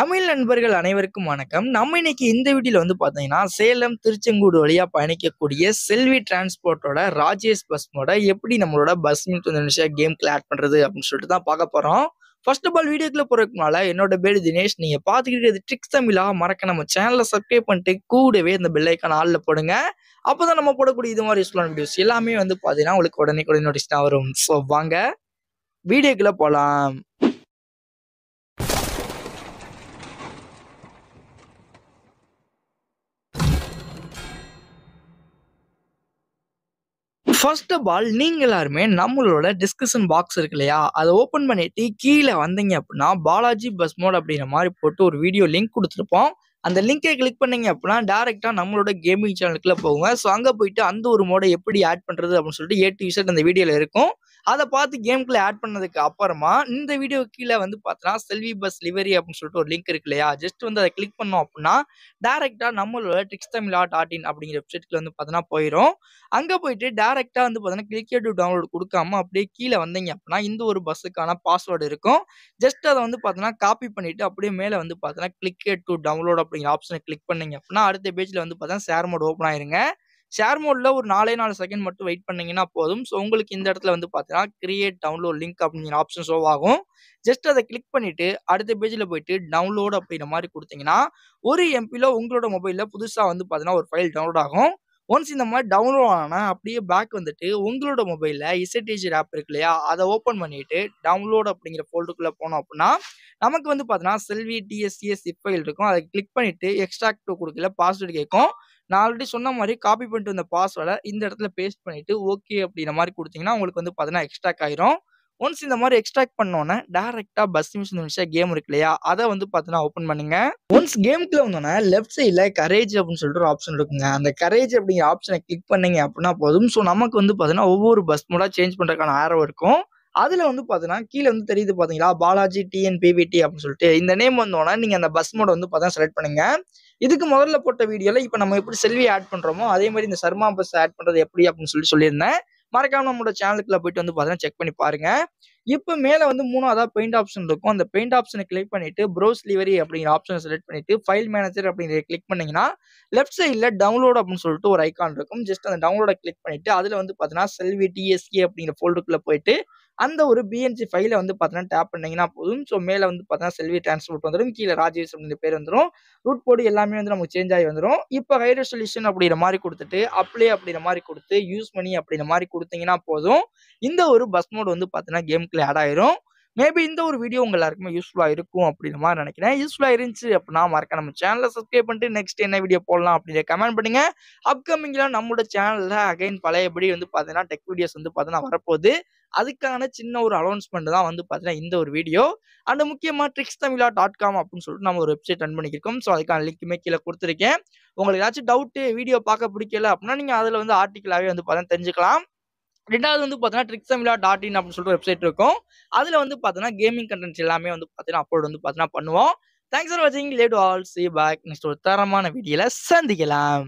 தமிழ் நண்பர்கள் அனைவருக்கும் வணக்கம். நம்ம இன்னைக்கு இந்த வீடியோல வந்து பார்த்தீங்கன்னா, சேலம், திருச்செங்கோடு வழியா பயணிக்கக்கூடிய செல்வி டிரான்ஸ்போர்ட்டோட ராஜேஷ் பஸ் மோட எப்படி நம்மளோட பஸ் மீட் இந்தோனேஷியா கேம்க்குள்ள ஆட் பண்றது அப்படின்னு சொல்லிட்டு தான் பார்க்க போறோம். ஃபர்ஸ்ட் ஆஃப் ஆல் வீடியோக்குள்ள போறதுக்கு முன்னால என்னோட பேரு தினேஷ். நீங்க பார்த்துக்கிட்டு இருக்கிறது ட்ரிக்ஸ் தமிழா. மறக்க நம்ம சேனலை சப்ஸ்கிரைப் பண்ணிட்டு கூடவே இந்த பெல் ஐக்கான் ஆல்ல போடுங்க. அப்பதான் நம்ம போடக்கூடிய இது மாதிரி யூஸ்ஃபுல்லான வீடியோஸ் எல்லாமே வந்து பார்த்தீங்கன்னா உங்களுக்கு உடனே நோட்டிஃபிகேஷன் வரும். ஸோ வாங்க வீடியோக்குள்ள போலாம். ஃபர்ஸ்ட் ஆஃப் ஆல் நீங்க எல்லாருமே நம்மளோட டிஸ்கஷன் பாக்ஸ் இருக்கு இல்லையா, அதை ஓப்பன் பண்ணிட்டு கீழே வந்தீங்க அப்படின்னா பாலாஜி பஸ் மோட் அப்படிங்கிற மாதிரி போட்டு ஒரு வீடியோ லிங்க் கொடுத்துருப்போம். அந்த லிங்கை கிளிக் பண்ணீங்க அப்படின்னா டேரெக்டா நம்மளோட கேமிங் சேனலுக்குள்ள போங்க. ஸோ அங்கே போயிட்டு அந்த ஒரு மோடை எப்படி ஆட் பண்றது அப்படின்னு சொல்லிட்டு ஏ டு இசட் அந்த வீடியோல இருக்கும். அதை பார்த்து கேம்குள்ள ஆட் பண்ணதுக்கு அப்புறமா இந்த வீடியோ கீழே வந்து பார்த்தீங்கன்னா செல்வி பஸ் லிவரி அப்படின்னு சொல்லிட்டு ஒரு லிங்க் இருக்கு இல்லையா, ஜஸ்ட் வந்து அதை கிளிக் பண்ணோம் அப்படின்னா டேரெக்டா நம்மளோட trixtamila.in அப்படிங்கிற வெப்சைட்ல வந்து பார்த்தீங்கன்னா போயிடும். அங்க போயிட்டு டைரக்ட்டா வந்து பார்த்தீங்கன்னா, கிளிக் ஹியர் டூ டவுன்லோட் குடுக்காம அப்படியே கீழ வந்தீங்க அப்படின்னா, இந்த ஒரு பஸ்ஸுக்கான பாஸ்வேர்ட் இருக்கும். ஜஸ்ட் அத வந்து பார்த்தீங்கன்னா, காப்பி பண்ணிட்டு அப்படியே மேல வந்து பார்த்தீங்கன்னா, கிளிக் ஹியர் டூ டவுன்லோட் அப்படிங்கிற ஆப்ஷன கிளிக் பண்ணீங்க அப்படின்னா, அடுத்த பேஜ்ல வந்து பார்த்தீங்கன்னா, ஷேர் மோட் ஓப்பன் ஆயிருங்க. ஷேர் மோட்ல ஒரு 4 செகண்ட் மட்டும் வெயிட் பண்ணீங்கன்னா போதும். ஸோ உங்களுக்கு இந்த இடத்துல வந்து பார்த்தீங்கன்னா, கிரியேட் டவுன்லோட் லிங்க் அப்படிங்கிற ஆப்ஷன் ஷோ ஆகும். ஜஸ்ட் அத கிளிக் பண்ணிட்டு அடுத்த பேஜ்ல போயிட்டு டவுன்லோட் அப்படிங்கிற மாரி குடுத்தீங்கன்னா, 1 எம்பில உங்களோட மொபைல்ல புதுசா வந்து பார்த்தீங்கன்னா, ஒரு ஃபைல் டவுன்லோட் ஆகும். ஒன்ஸ் இந்த மாதிரி டவுன்லோட் ஆனா அப்படியே பேக் வந்துட்டு உங்களோட மொபைல்ல இசட்டேஜர் ஆப் இருக்கு இல்லையா, அதை ஓப்பன் பண்ணிட்டு டவுன்லோட் அப்படிங்கிற ஃபோல்டருக்குள்ள போனோம் அப்படின்னா நமக்கு வந்து பார்த்தீங்கன்னா செல்வி டிஎஸ்சிஎஸ் ஜிப் ஃபைல் இருக்கும். அதை கிளிக் பண்ணிட்டு எக்ஸ்ட்ராக்ட் டூ கொடுக்கல பாஸ்வேர்டு கேட்கும். நான் ஆல்ரெடி சொன்ன மாதிரி காப்பி பண்ணிட்டு வந்த பாஸ்வேர்டை இந்த இடத்துல பேஸ்ட் பண்ணிட்டு ஓகே அப்படிங்கிற மாதிரி கொடுத்தீங்கன்னா உங்களுக்கு வந்து பார்த்தீங்கன்னா எக்ஸ்ட்ராக்ட் ஆயிரும். ஒன்ஸ் இந்த மாதிரி எக்ஸ்ட்ராக்ட் பண்ணோன்னே டைரக்டா பஸ் மிஷன் கேம் இருக்கு இல்லையா, அதை வந்து பார்த்தீங்கன்னா ஓப்பன் பண்ணுங்க. ஒன்ஸ் கேம்க்குள்ள வந்தோன்னா லெஃப்ட் சைடில் கரேஜ் அப்படின்னு சொல்லிட்டு ஒரு ஆப்ஷன் இருக்குங்க. அந்த கரேஜ் அப்படிங்கிற ஆப்ஷனை கிளிக் பண்ணீங்க அப்படின்னா போதும். ஸோ நமக்கு வந்து பார்த்தீங்கன்னா ஒவ்வொரு பஸ் மோடா சேஞ்ச் பண்ணுறதுக்கான ஆரோ இருக்கும். அதில் வந்து பார்த்தீங்கன்னா கீழே வந்து தெரியுது பார்த்தீங்களா, பாலாஜி டிஎன்பிவிடி அப்படின்னு சொல்லிட்டு இந்த நேம் வந்தோன்னா நீங்கள் அந்த பஸ் மோட வந்து பார்த்தா செலக்ட் பண்ணுங்க. இதுக்கு முதல்ல போட்ட வீடியோவில் இப்போ நம்ம எப்படி செல்வி ஆட் பண்ணுறோமோ அதே மாதிரி இந்த சர்மா பஸ் ஆட் பண்ணுறது எப்படி அப்படின்னு சொல்லியிருந்தேன். மறக்காம நம்மளோட சேனலுக்குள்ள போயிட்டு வந்து பார்த்தீங்கன்னா செக் பண்ணி பாருங்க. இப்போ மேல வந்து 3வதா பெயிண்ட் ஆப்ஷன் இருக்கும். அந்த பெயிண்ட் ஆப்ஷனை கிளிக் பண்ணிட்டு ப்ரௌஸ் லிவரி அப்படிங்கிற ஆப்ஷனை செலக்ட் பண்ணிட்டு ஃபைல் மேனேஜர் அப்படிங்கிறத கிளிக் பண்ணீங்கன்னா லெஃப்ட் சைடில் டவுன்லோட் அப்படின்னு சொல்லிட்டு ஒரு ஐகான் இருக்கும். ஜஸ்ட் அந்த டவுன்லோட கிளிக் பண்ணிட்டு அதில் வந்து பார்த்தீங்கன்னா செல்வி டிஎஸ்கே அப்படிங்கிற ஃபோல்டருக்குள்ள போயிட்டு அந்த ஒரு பிஎன்ஜி ஃபைலை வந்து பார்த்தீங்கன்னா டேப் பண்ணீங்கன்னா போதும். ஸோ மேலே வந்து பார்த்தீங்கன்னா செல்வி டிரான்ஸ்போர்ட் வந்துடும். கீழே ராஜேஷ் அப்படிங்கிற பேர் வந்துடும். ரூட் கோடு எல்லாமே வந்து நமக்கு சேஞ்ச் ஆகி வந்துடும். இப்போ ஹை ரெசல்யூஷன் அப்படிங்கிற மாதிரி கொடுத்துட்டு அப்ளை அப்படிங்கிற மாதிரி கொடுத்து யூஸ் பண்ணி அப்படிங்கிற மாதிரி கொடுத்தீங்கன்னா போதும். இந்த ஒரு பஸ் மோட் வந்து பார்த்தீங்கன்னா கேம்க்குள்ள ஆட் ஆயிரும். மேபி இந்த ஒரு வீடியோ உங்க எல்லாருக்குமே யூஸ்ஃபுல்லா இருக்கும் அப்படிங்கிற மாதிரி நினைக்கிறேன். யூஸ்ஃபுல்லா இருந்துச்சு அப்படின்னா மறக்க நம்ம சேனலை சப்ஸ்கிரைப் பண்ணிட்டு நெக்ஸ்ட் என்ன வீடியோ போடலாம் அப்படின்னு கமெண்ட் பண்ணுங்க. அப்கமிங்ல நம்மளோட சேனல்ல அகைன் பழையபடி வந்து பார்த்தீங்கன்னா டெக் வீடியோஸ் வந்து பார்த்தீங்கன்னா வரப்போகுது. அதுக்கான சின்ன ஒரு அனௌன்ஸ்மெண்ட் தான் வந்து பார்த்தீங்கன்னா இந்த ஒரு வீடியோ. அண்ட் முக்கியமா trixtamila.com அப்படின்னு சொல்லிட்டு நம்ம ஒரு வெப்சைட் ரன் பண்ணியிருக்கோம். ஸோ அதுக்கான லிங்க்குமே கீழே கொடுத்துருக்கேன். உங்களுக்கு ஏதாச்சும் டவுட்டு வீடியோ பார்க்க பிடிக்கல அப்படின்னா நீங்க அதில் வந்து ஆர்டிக்கலாவே வந்து பார்த்தீங்கன்னா தெரிஞ்சுக்கலாம். 2வது வந்து பார்த்தீங்கன்னா trixtamila.in அப்படின்னு சொல்லிட்டு வெப்சைட் இருக்கும். அதில் வந்து பார்த்தீங்கன்னா கேமிங் கண்டென்ட்ஸ் எல்லாமே வந்து பார்த்தீங்கன்னா அப்லோட் வந்து பார்த்தீங்கன்னா பண்ணுவோம். தேங்க்ஸ் ஃபார் வாட்சிங். Let all see back next ஒரு தரமான வீடியோல சந்திக்கலாம்.